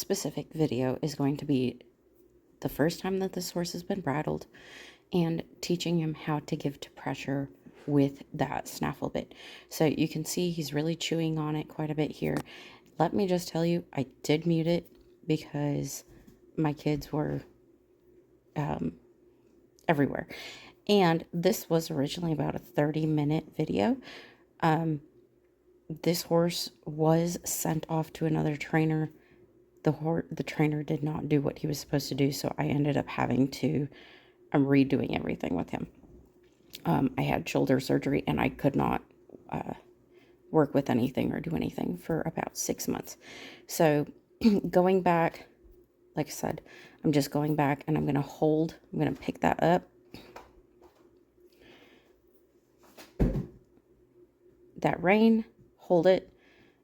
specific video is going to be the first time that this horse has been bridled and teaching him how to give to pressure with that snaffle bit. So you can see he's really chewing on it quite a bit here. Let me just tell you, I did mute it because my kids were everywhere. And this was originally about a 30-minute video. This horse was sent off to another trainer. The trainer did not do what he was supposed to do, so I ended up having to redoing everything with him. I had shoulder surgery and I could not work with anything or do anything for about 6 months. So going back, like I said, I'm just going back and I'm going to pick that up. That rein, hold it.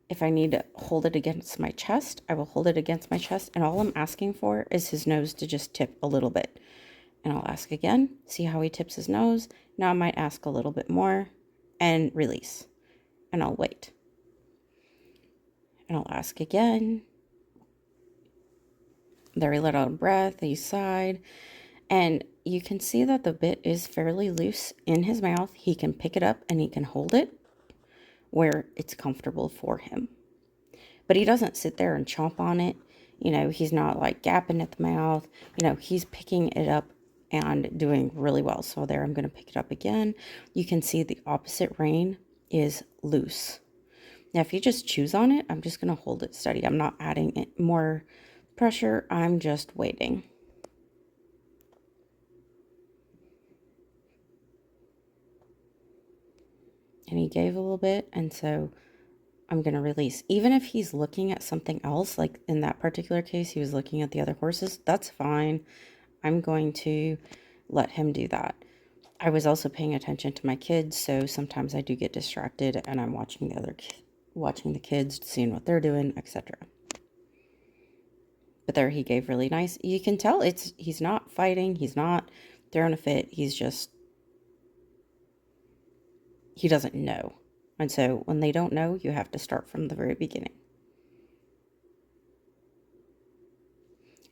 If I need to hold it against my chest, I will hold it against my chest. And all I'm asking for is his nose to just tip a little bit. And I'll ask again, see how he tips his nose. Now I might ask a little bit more and release. And I'll wait. And I'll ask again. There he let out a breath, he sighed. And you can see that the bit is fairly loose in his mouth. He can pick it up and he can hold it where it's comfortable for him. But he doesn't sit there and chomp on it. You know, he's not like gapping at the mouth. You know, he's picking it up and doing really well. So there, I'm going to pick it up again. You can see the opposite rein is loose. Now, if he just chews on it, I'm just going to hold it steady. I'm not adding it more pressure. I'm just waiting. And he gave a little bit, and so I'm going to release. Even if he's looking at something else, like in that particular case, he was looking at the other horses, that's fine. I'm going to let him do that. I was also paying attention to my kids, so sometimes I do get distracted and I'm watching the kids, seeing what they're doing, etc. But there he gave really nice. You can tell he's not fighting, he's not throwing a fit, he doesn't know. And so when they don't know, you have to start from the very beginning.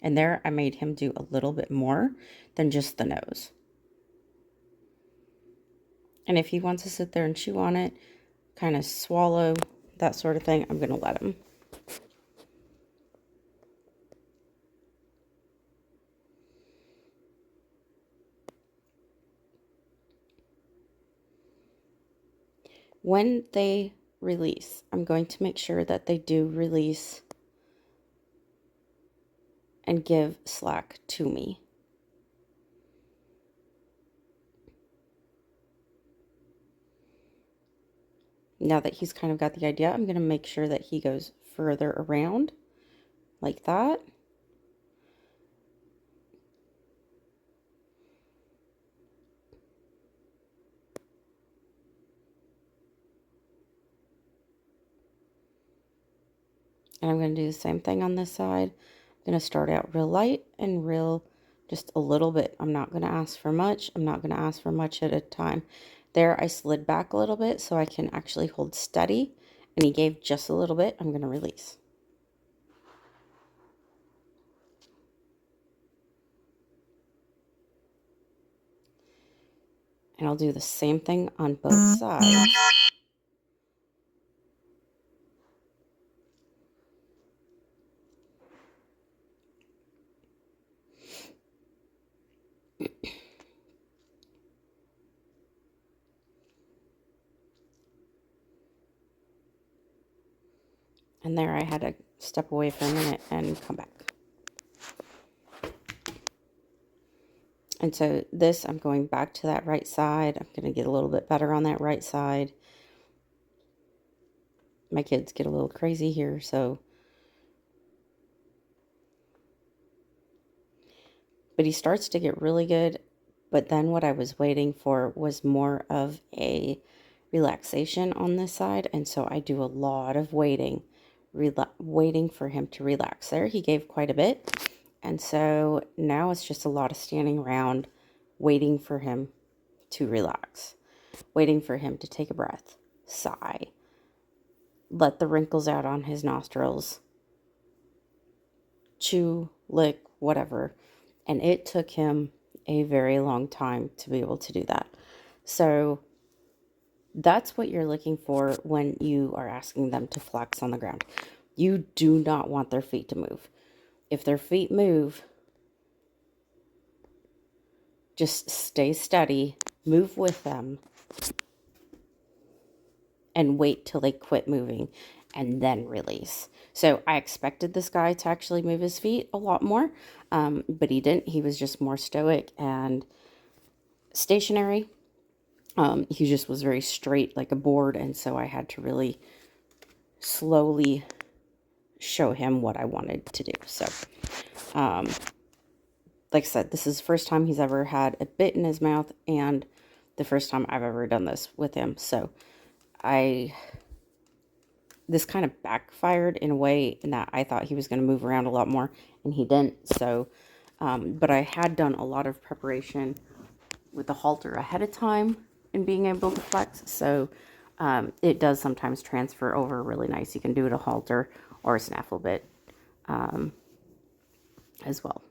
And there I made him do a little bit more than just the nose. And if he wants to sit there and chew on it, kind of swallow, that sort of thing, I'm going to let him. When they release, I'm going to make sure that they do release and give slack to me. Now that he's kind of got the idea, I'm going to make sure that he goes further around like that. And I'm going to do the same thing on this side. I'm going to start out real light and real, just a little bit. I'm not going to ask for much. I'm not going to ask for much at a time. There, I slid back a little bit so I can actually hold steady. And he gave just a little bit. I'm going to release. And I'll do the same thing on both sides. And there I had to step away for a minute and come back. And so this, I'm going back to that right side. I'm going to get a little bit better on that right side. My kids get a little crazy here, so. But he starts to get really good. But then what I was waiting for was more of a relaxation on this side. And so I do a lot of waiting for him to relax. There, he gave quite a bit. And so now it's just a lot of standing around, waiting for him to relax, waiting for him to take a breath, sigh, let the wrinkles out on his nostrils, chew, lick, whatever. And it took him a very long time to be able to do that. So that's what you're looking for when you are asking them to flex on the ground. You do not want their feet to move. If their feet move, just stay steady, move with them, and wait till they quit moving and then release. So I expected this guy to actually move his feet a lot more, but he didn't. He was just more stoic and stationary. He just was very straight like a board, and so I had to really slowly show him what I wanted to do. So, like I said, this is the first time he's ever had a bit in his mouth and the first time I've ever done this with him. So this kind of backfired in a way in that I thought he was going to move around a lot more and he didn't. So, but I had done a lot of preparation with the halter ahead of time in being able to flex. So it does sometimes transfer over really nice. You can do it a halter or a snaffle bit as well.